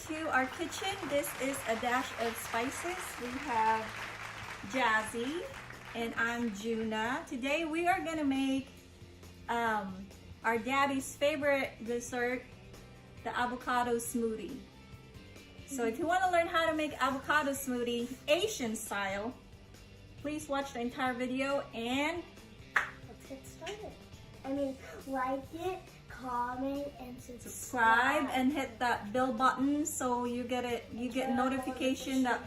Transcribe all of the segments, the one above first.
to our kitchen. This is a dash of spices. We have Jazzy and I'm Juna. Today we are gonna make our daddy's favorite dessert, the avocado smoothie. So if you want to learn how to make avocado smoothie Asian style, please watch the entire video and let's get started. Like it, comment, and subscribe and hit that bell button so you get notification that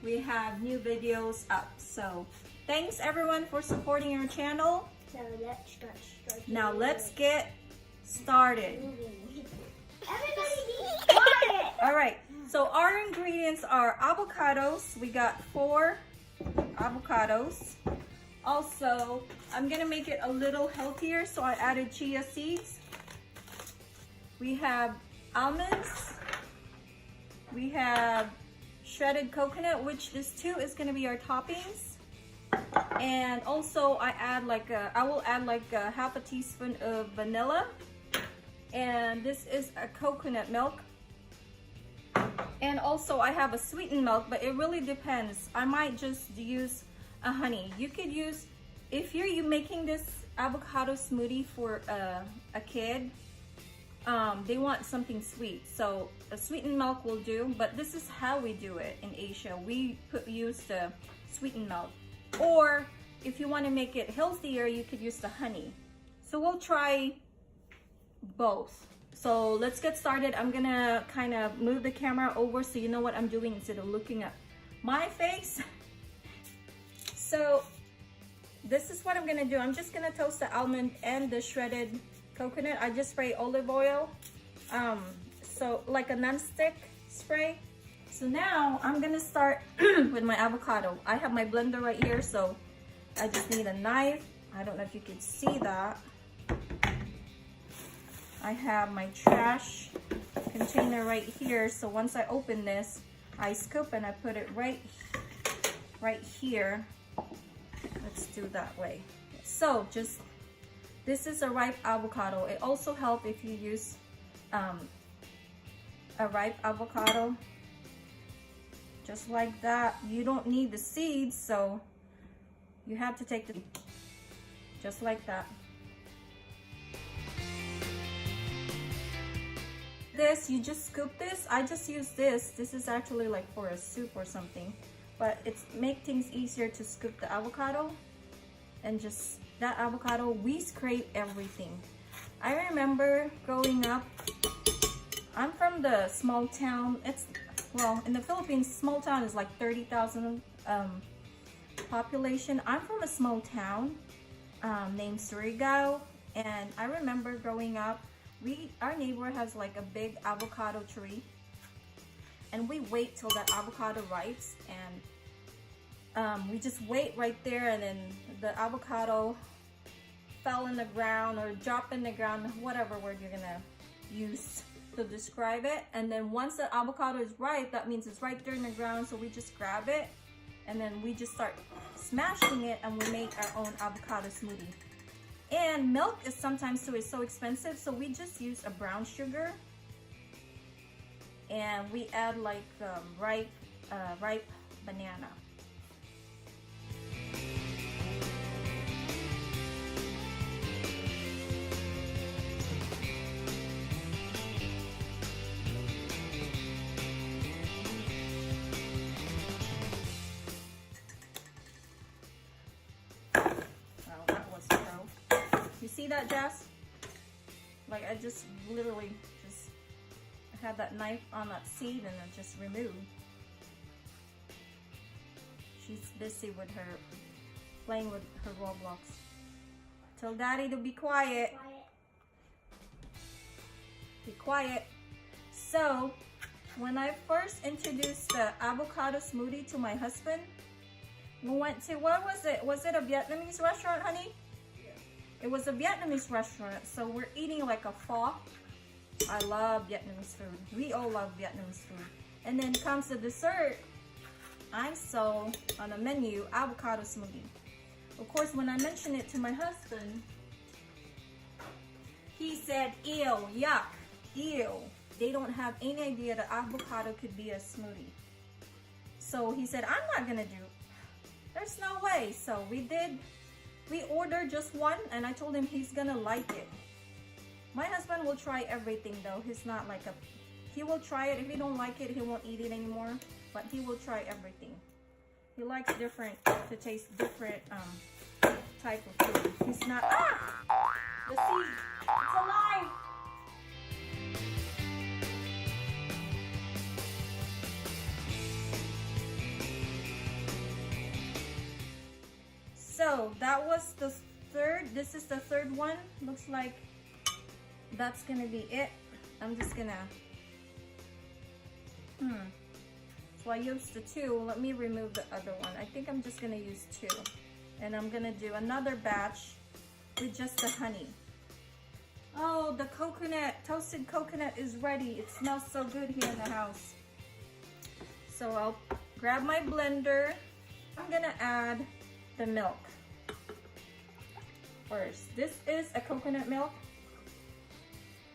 we have new videos up. So thanks everyone for supporting our channel. Now let's get started. Everybody be quiet! Alright, so our ingredients are avocados. We got 4 avocados. Also, I'm gonna make it a little healthier, so I added chia seeds. We have almonds. We have shredded coconut, which this too is gonna be our toppings. And also I will add like a half a teaspoon of vanilla. And this is a coconut milk. And also I have a sweetened milk, but it really depends. I might just use a honey. You could use, if you're making this avocado smoothie for a kid, they want something sweet, so a sweetened milk will do. But this is how we do it in Asia. We use the sweetened milk. Or if you want to make it healthier, you could use the honey. So we'll try both. So let's get started. I'm gonna kind of move the camera over so you know what I'm doing instead of looking at my face. So this is what I'm gonna do. I'm just gonna toast the almond and the shredded coconut. I just spray olive oil, so like a non-stick spray. So now I'm gonna start with my avocado. I have my blender right here, so I just need a knife. I don't know if you can see that. I have my trash container right here, so once I open this, I scoop and I put it right here. Let's do that way. So this is a ripe avocado. It also helps if you use a ripe avocado. Just like that. You don't need the seeds, so you have to take the, just like that. This, you just scoop this. I just use this. This is actually like for a soup or something, but it's make things easier to scoop the avocado. And just that avocado, we scrape everything. I remember growing up, I'm from the small town. Well, in the Philippines, small town is like 30,000 population. I'm from a small town named Surigaonon, and I remember growing up, our neighbor has like a big avocado tree, and we wait till that avocado ripes, and we just wait right there, and then the avocado fell in the ground or drop in the ground, whatever word you're gonna use to describe it. And then once the avocado is ripe, that means it's right there in the ground, so we just grab it and then we just start smashing it, and we make our own avocado smoothie. And milk is sometimes so expensive, so we just use a brown sugar, and we add like ripe banana. You see that, Jess? Like I just literally I had that knife on that seed and I just removed. She's busy with playing with her Roblox. Tell Daddy to be quiet. Be quiet. So, when I first introduced the avocado smoothie to my husband, we went to, what was it? Was it a Vietnamese restaurant, honey? It was a Vietnamese restaurant, so we're eating like a pho. I love Vietnamese food. We all love Vietnamese food. And then comes the dessert. I saw on the menu avocado smoothie. Of course, when I mentioned it to my husband, he said, ew, yuck, ew. they don't have any idea that avocado could be a smoothie. So he said, I'm not gonna do, there's no way. So we ordered just one, and I told him he's gonna like it. My husband will try everything though. He's not like he will try it. If he don't like it, he won't eat it anymore, but he will try everything. He likes to taste different type of food. He's not, the seed, it's alive. So that was the third. This is the third one. Looks like that's gonna be it. I'm just gonna, so I used the 2. Let me remove the other one. I think I'm just gonna use 2. And I'm gonna do another batch with just the honey. Oh, the coconut, toasted coconut is ready. It smells so good here in the house. So I'll grab my blender. I'm gonna add the milk first. This is a coconut milk.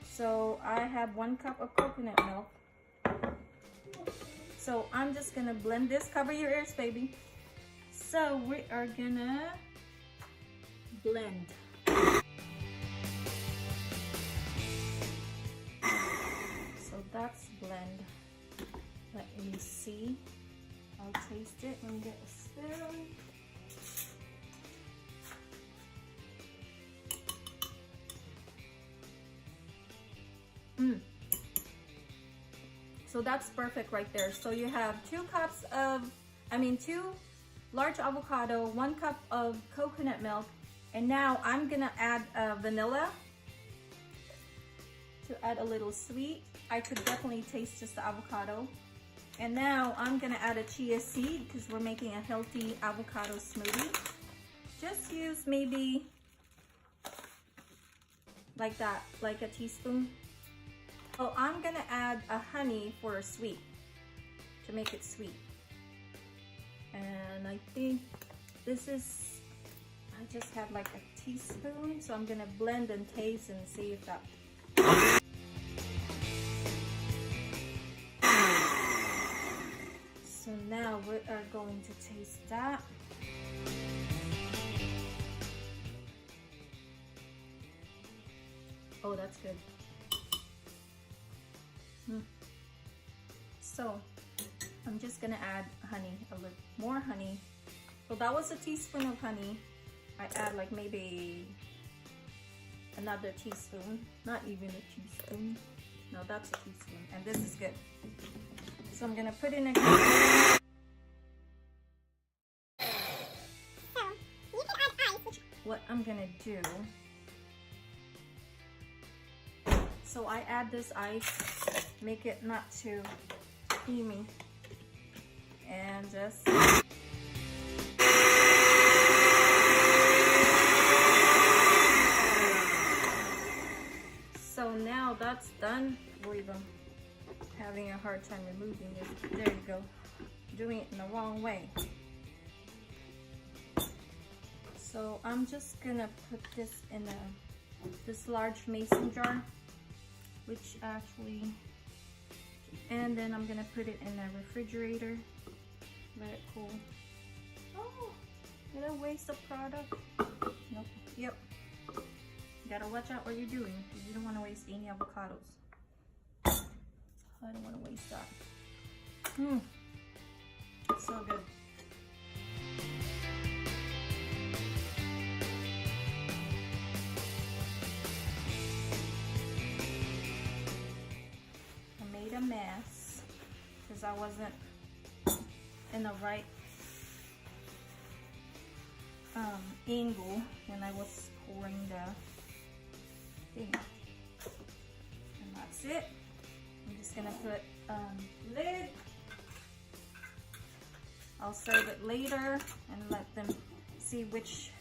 So I have 1 cup of coconut milk. So I'm just gonna blend this. Cover your ears, baby. So we are gonna blend. So that's blend. Let me see. I'll taste it. Let me get a spoon. So that's perfect right there. So you have 2 large avocado, 1 cup of coconut milk, and now I'm gonna add vanilla to add a little sweet. I could definitely taste just the avocado. And now I'm gonna add a chia seed because we're making a healthy avocado smoothie. Just use maybe like that, like a teaspoon. Oh, I'm gonna add a honey for a sweet, to make it sweet. And I think this is, I just have like a teaspoon, so I'm gonna blend and taste and see if that. So now we are going to taste that. Oh, that's good. So I'm just gonna add honey, a little more honey. So that was a teaspoon of honey. I add like maybe another teaspoon, not even a teaspoon. No, that's a teaspoon, and this is good. So I'm gonna put in a. What I'm gonna do. So I add this ice, make it not too creamy, and just. So now that's done. Believe I'm having a hard time removing this. There you go. Doing it in the wrong way. So I'm just gonna put this in this large mason jar, which actually, and then I'm gonna put it in the refrigerator. Let it cool. Oh, did I waste a product? Nope. Yep. You gotta watch out what you're doing. You don't want to waste any avocados. I don't want to waste that. So good. I made a mess because I wasn't in the right angle when I was pouring the thing. And that's it. I'm just gonna put lid. I'll serve it later and let them see which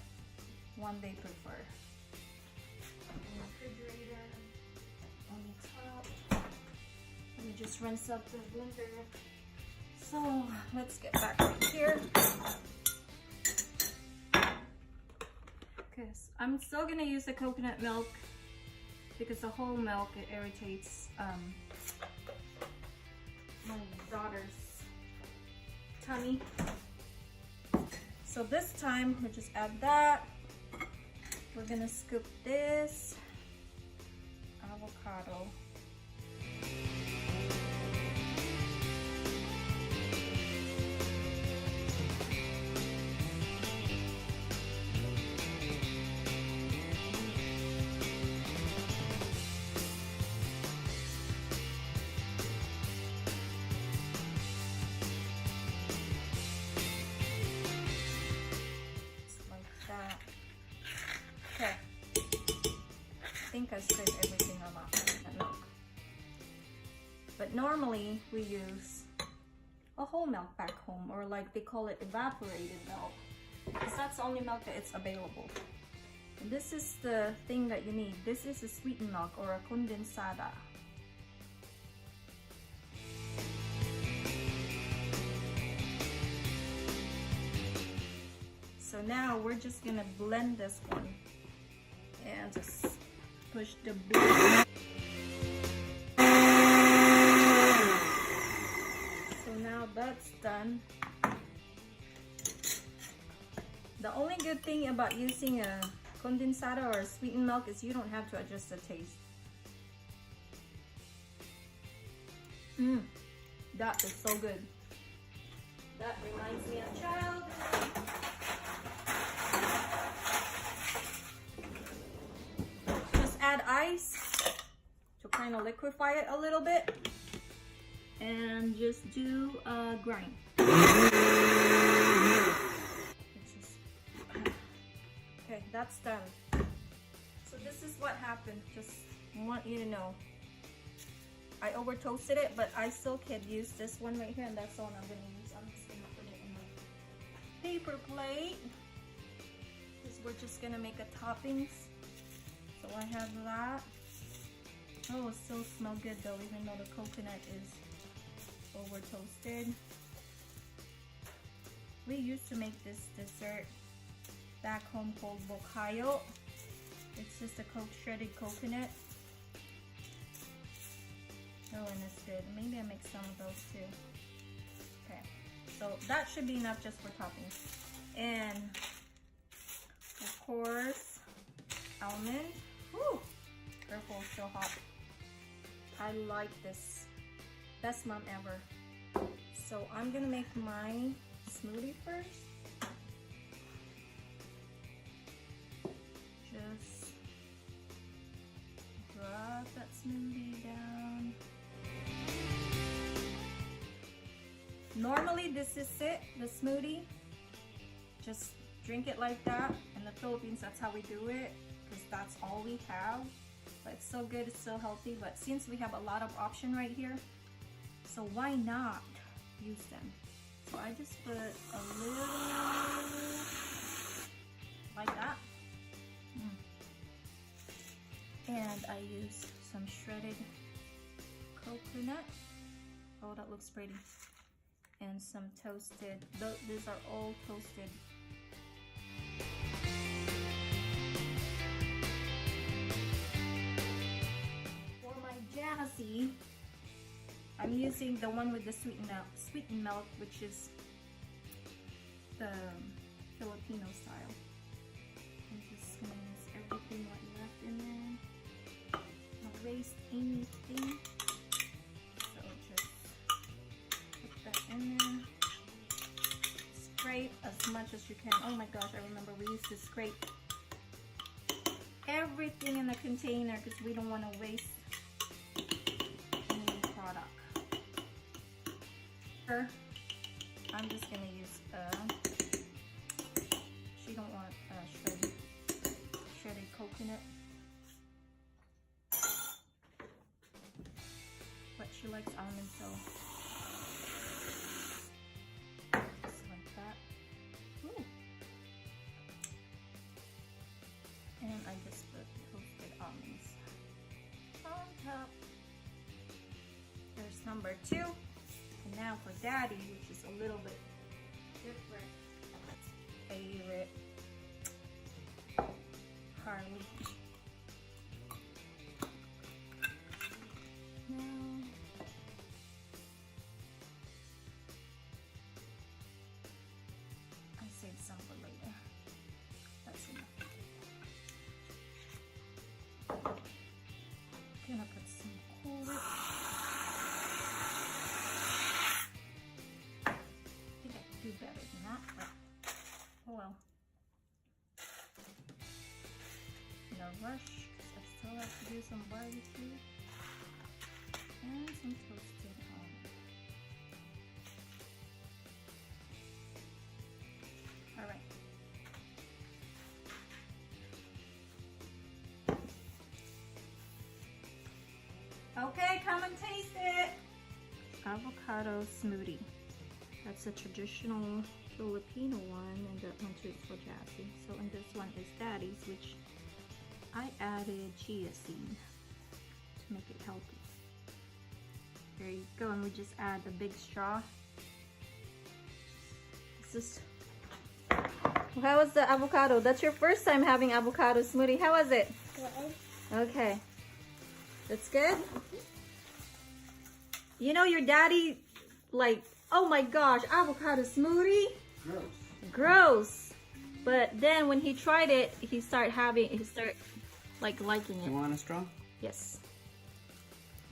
one they prefer. Refrigerator on the top. Let me just rinse up the blender. So let's get back right here. Because I'm still gonna use the coconut milk because the whole milk, it irritates my daughter's tummy. So this time we just add that. We're gonna scoop this avocado. Okay, I think I scraped everything off that milk. But normally we use a whole milk back home, or like they call it evaporated milk, because that's the only milk that it's available. And this is the thing that you need. This is a sweetened milk or a condensada. So now we're just gonna blend this one and just push the blend. So now that's done. The only good thing about using a condensada or a sweetened milk is you don't have to adjust the taste. That is so good. That reminds me of childhood. Add ice to kind of liquefy it a little bit, and just do a grind. Okay, that's done. So this is what happened. Just want you to know, I over toasted it, but I still could use this one right here, and that's the one I'm gonna use. I'm just gonna put it in my paper plate, because we're just gonna make a toppings. So I have that. Oh, it still smells good though, even though the coconut is over toasted. We used to make this dessert back home called bocado. It's just a shredded coconut. Oh, and it's good. Maybe I make some of those too. Okay, so that should be enough just for toppings. And of course, almond. Woo! Careful, it's so hot. I like this. Best mom ever. So I'm gonna make my smoothie first. Just drop that smoothie down. Normally this is it, the smoothie. Just drink it like that. In the Philippines, that's how we do it, because that's all we have. But it's so good, it's so healthy. But since we have a lot of option right here, so why not use them? So I just put a little like that. And I use some shredded coconut. Oh, that looks pretty. And some toasted, these are all toasted. For my jazzy, I'm using the one with the sweetened milk, which is the Filipino style. I'm just gonna use everything what left in there. Not waste anything. So just put that in there. Scrape as much as you can. Oh my gosh, I remember we used to scrape everything in the container because we don't want to waste any product. I'm just gonna use she don't want shredded coconut, but she likes almonds, so just like that. Ooh. And I just put toasted almonds on top. There's number 2. And now for daddy, which is a little bit different. Favorite Harley. Now rush because I still have to do some barbecue and some toasted almonds. All right. Okay, come and taste it. Avocado smoothie. That's a traditional Filipino one, and that one too is for Jassy. So, and this one is Daddy's, which I added chia seed to make it healthy. There you go, and we just add a big straw. This is. How was the avocado? That's your first time having avocado smoothie. How was it? Good. Okay. That's good? You know your daddy, like, oh my gosh, avocado smoothie? Gross. Gross. But then when he tried it, he started like liking You it. want a straw? Yes.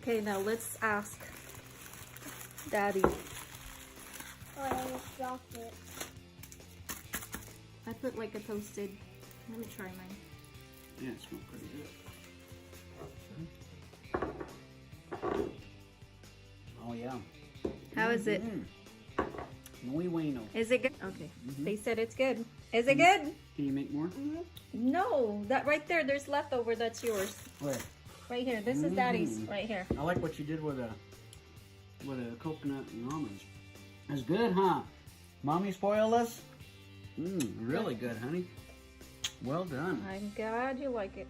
Okay, now let's ask Daddy. Oh, I almost dropped it. I put like a toasted, let me try mine. Yeah, it smells pretty good. Oh yeah. How is it? Muy bueno. Is it good? Okay. They said it's good. Is it good? Can you make more? No, that right there, there's leftover, that's yours. Where? Right here, this is Daddy's, right here. I like what you did with a coconut and almonds. That's good, huh? Mommy spoiled us? Really good, honey. Well done. I'm glad you like it.